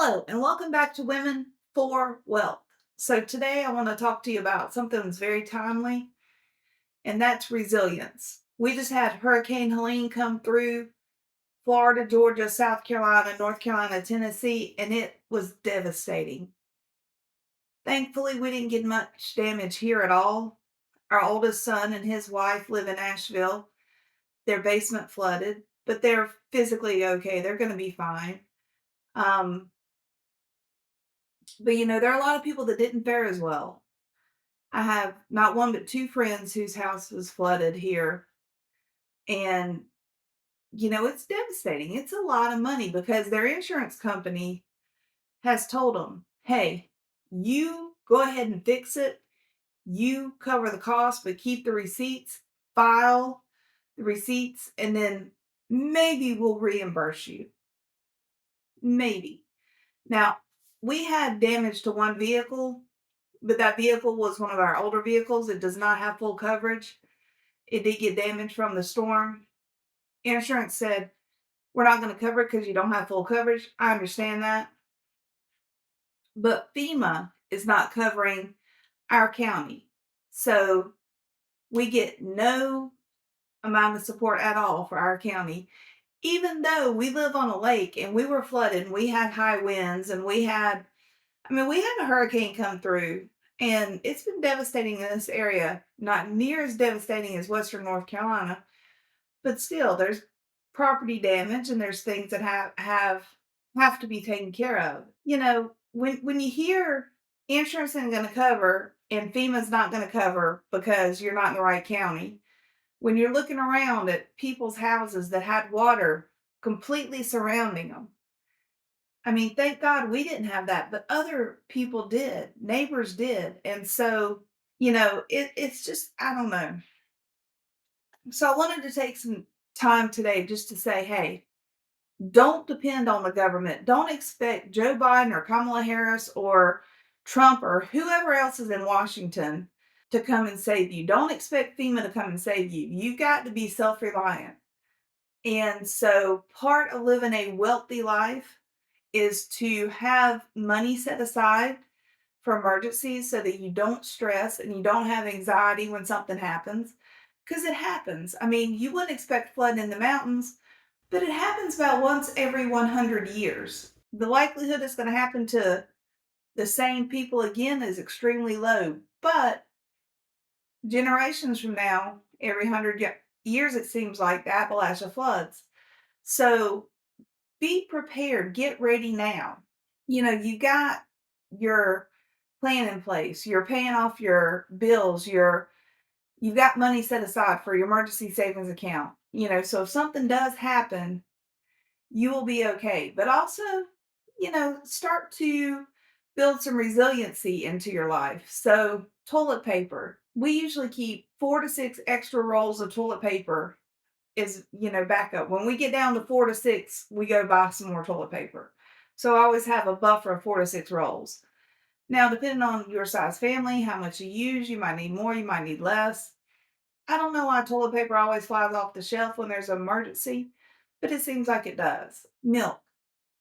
Hello, and welcome back to Women for Wealth. So, today I want to talk to you about something that's very timely, and that's resilience. We just had Hurricane Helene come through Florida, Georgia, South Carolina, North Carolina, Tennessee, and it was devastating. Thankfully, we didn't get much damage here at all. Our oldest son and his wife live in Asheville. Their basement flooded, but they're physically okay. They're going to be fine. Um, but there are a lot of people that didn't fare as well. I have not one but two friends whose house was flooded here. And it's devastating. It's a lot of money because their insurance company has told them, hey, you go ahead and fix it. You cover the cost, but keep the receipts, file the receipts, and then maybe we'll reimburse you. Maybe. Now, we had damage to one vehicle, but that vehicle was one of our older vehicles. It does not have full coverage. It did get damaged from the storm. Insurance said, we're not going to cover it because you don't have full coverage. I understand that. But FEMA is not covering our county. So we get no amount of support at all for our county, even though we live on a lake and we were flooded and we had high winds and we had a hurricane come through, and it's been devastating in this area, not near as devastating as Western North Carolina, but still there's property damage and there's things that have to be taken care of. When you hear insurance isn't going to cover and FEMA's not going to cover because you're not in the right county, when you're looking around at people's houses that had water completely surrounding them, I mean, thank God we didn't have that, but other people did. Neighbors did. And so, it's just, I don't know. So I wanted to take some time today just to say, hey, don't depend on the government. Don't expect Joe Biden or Kamala Harris or Trump or whoever else is in Washington to come and save you. Don't expect FEMA to come and save you. You got to be self reliant. And so part of living a wealthy life is to have money set aside for emergencies so that you don't stress and you don't have anxiety when something happens. Because it happens. I mean, you wouldn't expect flooding in the mountains, but it happens about once every 100 years. The likelihood it's going to happen to the same people again is extremely low. But generations from now, every 100 years, it seems like the Appalachia floods. So be prepared, get ready now. You got your plan in place, you're paying off your bills, you've got money set aside for your emergency savings account. So if something does happen, you will be okay. But also, start to build some resiliency into your life. So, toilet paper. We usually keep 4 to 6 extra rolls of toilet paper is, backup. When we get down to 4 to 6, we go buy some more toilet paper. So, I always have a buffer of 4 to 6 rolls. Now, depending on your size family, how much you use, you might need more, you might need less. I don't know why toilet paper always flies off the shelf when there's an emergency, but it seems like it does. Milk.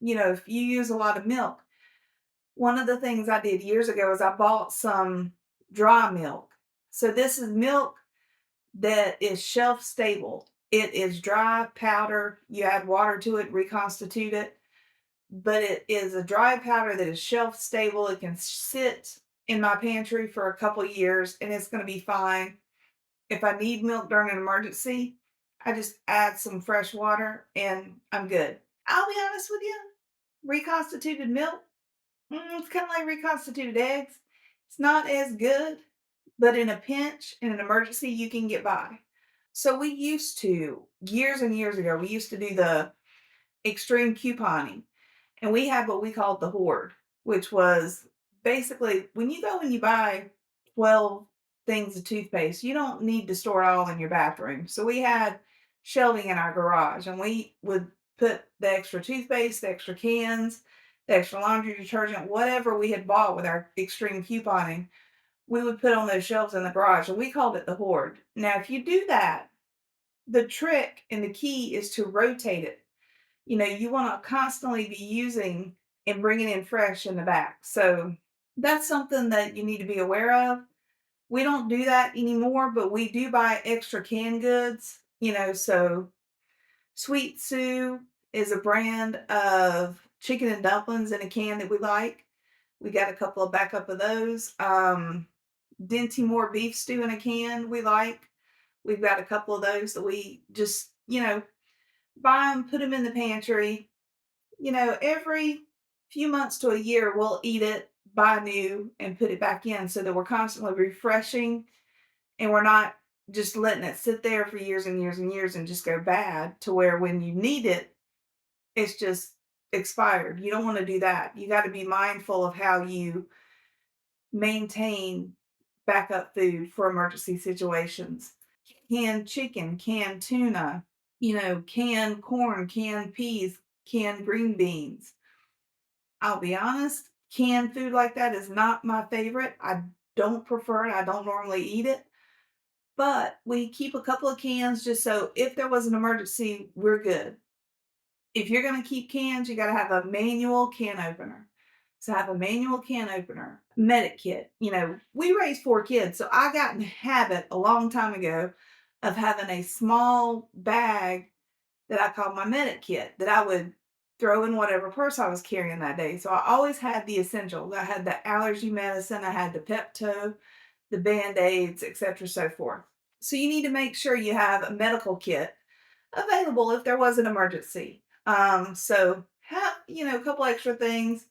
If you use a lot of milk, one of the things I did years ago is I bought some dry milk. So this is milk that is shelf stable. It is dry powder. You add water to it, reconstitute it, but it is a dry powder that is shelf stable. It can sit in my pantry for a couple of years and it's going to be fine. If I need milk during an emergency, I just add some fresh water and I'm good. I'll be honest with you, reconstituted milk, it's kind of like reconstituted eggs. It's not as good, but in a pinch, in an emergency, you can get by. So we used to, years and years ago, we used to do the extreme couponing. And we had what we called the hoard, which was basically when you go and you buy 12 things of toothpaste, you don't need to store it all in your bathroom. So we had shelving in our garage and we would put the extra toothpaste, the extra cans, the extra laundry detergent, whatever we had bought with our extreme couponing, we would put on those shelves in the garage and we called it the hoard. Now, if you do that, the trick and the key is to rotate it. You want to constantly be using and bring it in fresh in the back. So that's something that you need to be aware of. We don't do that anymore, but we do buy extra canned goods, so Sweet Sue is a brand of chicken and dumplings in a can that we like. We got a couple of backup of those. Dinty Moore beef stew in a can we like. We've got a couple of those that we just, buy them, put them in the pantry. Every few months to a year, we'll eat it, buy new, and put it back in so that we're constantly refreshing and we're not just letting it sit there for years and years and years and just go bad to where when you need it, it's just expired. You don't want to do that. You got to be mindful of how you maintain backup food for emergency situations. Canned chicken, canned tuna, canned corn, canned peas, canned green beans. I'll be honest, canned food like that is not my favorite. I don't prefer it. I don't normally eat it. But we keep a couple of cans just so if there was an emergency, we're good. If you're going to keep cans, you got to have a manual can opener. So have a manual can opener, medic kit. We raised 4 kids, so I got in the habit a long time ago of having a small bag that I called my medic kit that I would throw in whatever purse I was carrying that day. So I always had the essentials. I had the allergy medicine, I had the Pepto, the Band-Aids, etc., so forth. So you need to make sure you have a medical kit available if there was an emergency. So have, a couple extra things.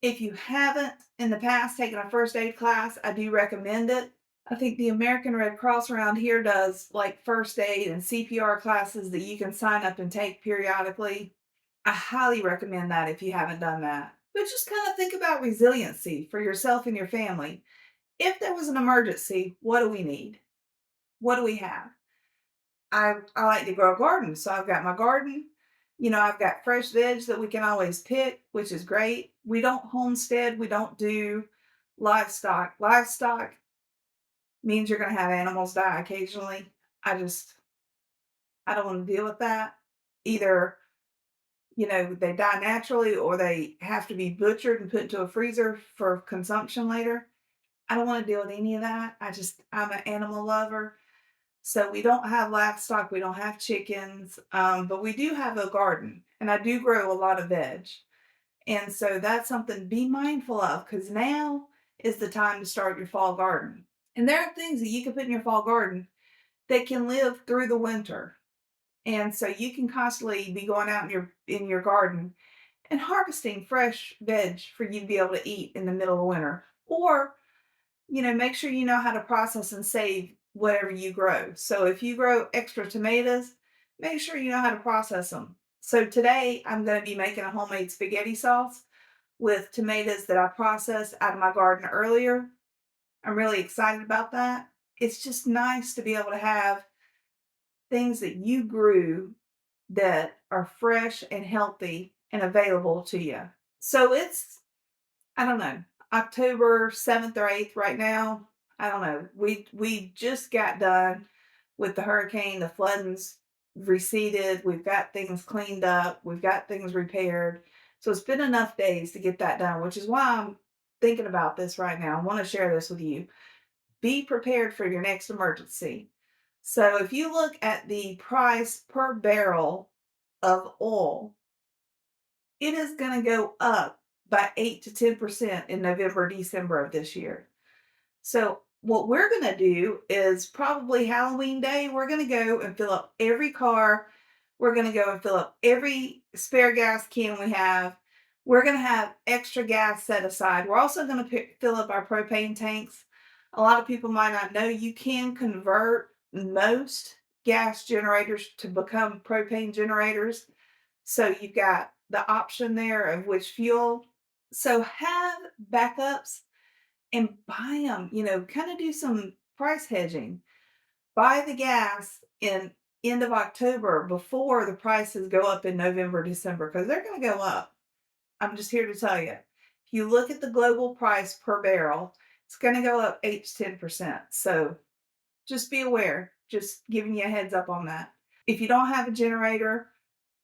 If you haven't in the past taken a first aid class, I do recommend it. I think the American Red Cross around here does like first aid and CPR classes that you can sign up and take periodically. I highly recommend that if you haven't done that. But just kind of think about resiliency for yourself and your family. If there was an emergency, what do we need? What do we have? I like to grow a garden, so I've got my garden. I've got fresh veg that we can always pick, which is great. We don't homestead, we don't do livestock. Livestock means you're going to have animals die occasionally. I don't want to deal with that. Either, they die naturally or they have to be butchered and put into a freezer for consumption later. I don't want to deal with any of that. I'm an animal lover. So we don't have livestock, we don't have chickens, but we do have a garden and I do grow a lot of veg. And so that's something to be mindful of because now is the time to start your fall garden. And there are things that you can put in your fall garden that can live through the winter. And so you can constantly be going out in your garden and harvesting fresh veg for you to be able to eat in the middle of winter. Or make sure you know how to process and save whatever you grow. So if you grow extra tomatoes, make sure you know how to process them. So today I'm going to be making a homemade spaghetti sauce with tomatoes that I processed out of my garden earlier. I'm really excited about that. It's just nice to be able to have things that you grew that are fresh and healthy and available to you. So it's, I don't know, October 7th or 8th right now. I don't know. We just got done with the hurricane. The flooding's receded. We've got things cleaned up. We've got things repaired. So it's been enough days to get that done, which is why I'm thinking about this right now. I want to share this with you. Be prepared for your next emergency. So if you look at the price per barrel of oil, it is going to go up by 8 to 10% in November, December of this year. So what we're going to do is probably Halloween Day, we're going to go and fill up every car. We're going to go and fill up every spare gas can we have. We're going to have extra gas set aside. We're also going to fill up our propane tanks. A lot of people might not know you can convert most gas generators to become propane generators. So you've got the option there of which fuel. So have backups and buy them, kind of do some price hedging. Buy the gas in end of October before the prices go up in November, December, because they're going to go up. I'm just here to tell you. If you look at the global price per barrel, it's going to go up 8 to 10%. So just be aware, just giving you a heads up on that. If you don't have a generator,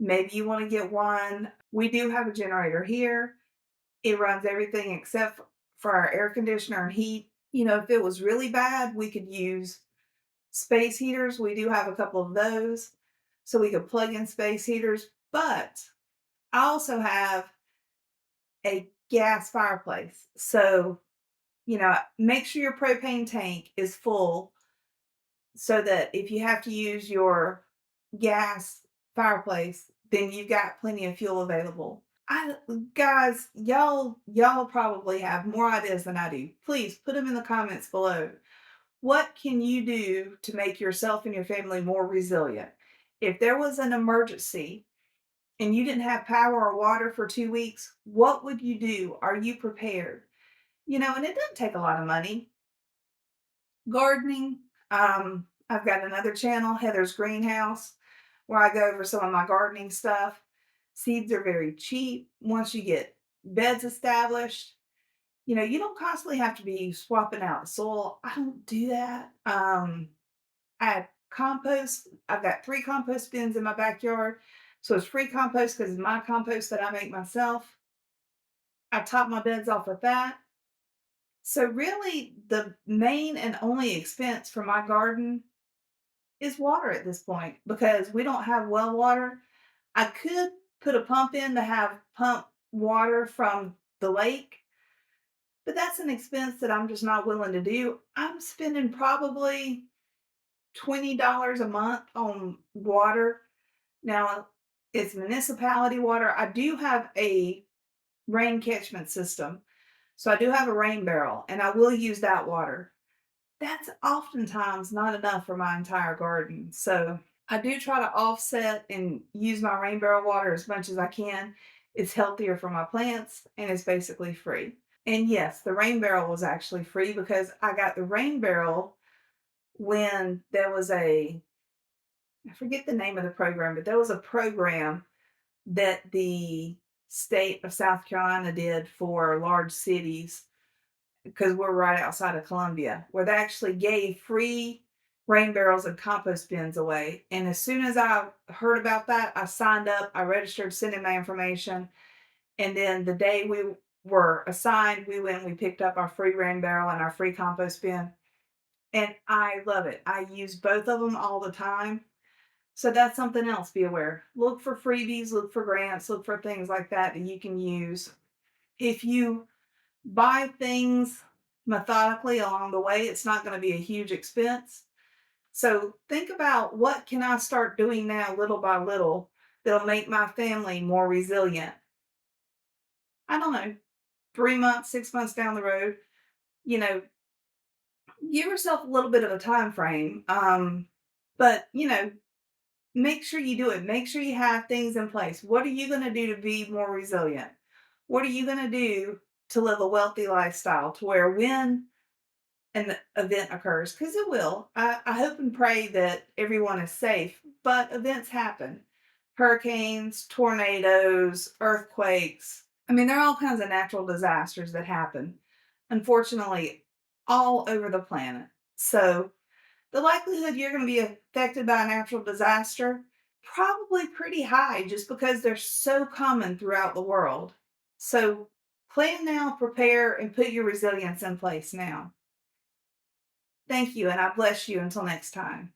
Maybe you want to get one. We do have a generator here. It runs everything except for our air conditioner and heat. If it was really bad, we could use space heaters. We do have a couple of those. So we could plug in space heaters. But I also have a gas fireplace. So, make sure your propane tank is full so that if you have to use your gas fireplace, then you've got plenty of fuel available. I Guys, y'all probably have more ideas than I do. Please put them in the comments below. What can you do to make yourself and your family more resilient? If there was an emergency and you didn't have power or water for 2 weeks, what would you do? Are you prepared? And it doesn't take a lot of money. Gardening. I've got another channel, Heather's Greenhouse, where I go over some of my gardening stuff. Seeds are very cheap once you get beds established. You don't constantly have to be swapping out the soil. I don't do that. I have compost. I've got 3 compost bins in my backyard. So it's free compost because it's my compost that I make myself. I top my beds off with that. So really the main and only expense for my garden is water at this point because we don't have well water. I could put a pump in to have pump water from the lake, but that's an expense that I'm just not willing to do. I'm spending probably $20 a month on water. Now, it's municipality water. I do have a rain catchment system. So I do have a rain barrel and I will use that water. That's oftentimes not enough for my entire garden. So I do try to offset and use my rain barrel water as much as I can. It's healthier for my plants and it's basically free. And yes, the rain barrel was actually free because I got the rain barrel when there was I forget the name of the program, but there was a program that the state of South Carolina did for large cities because we're right outside of Columbia, where they actually gave free rain barrels and compost bins away. And as soon as I heard about that, I signed up, I registered, sent in my information. And then the day we were assigned, we went and we picked up our free rain barrel and our free compost bin. And I love it. I use both of them all the time. So that's something else. Be aware. Look for freebies, look for grants, look for things like that that you can use. If you buy things methodically along the way, it's not going to be a huge expense. So think about what can I start doing now little by little that'll make my family more resilient. I don't know, 3 months, 6 months down the road, you know, give yourself a little bit of a time frame. But make sure you do it. Make sure you have things in place. What are you going to do to be more resilient? What are you going to do to live a wealthy lifestyle to where when an event occurs, because it will, I hope and pray that everyone is safe, but events happen. Hurricanes, tornadoes, earthquakes. I mean, there are all kinds of natural disasters that happen, unfortunately, all over the planet. So the likelihood you're going to be affected by a natural disaster probably pretty high just because they're so common throughout the world. So plan now, prepare, and put your resilience in place now. Thank you, and I bless you until next time.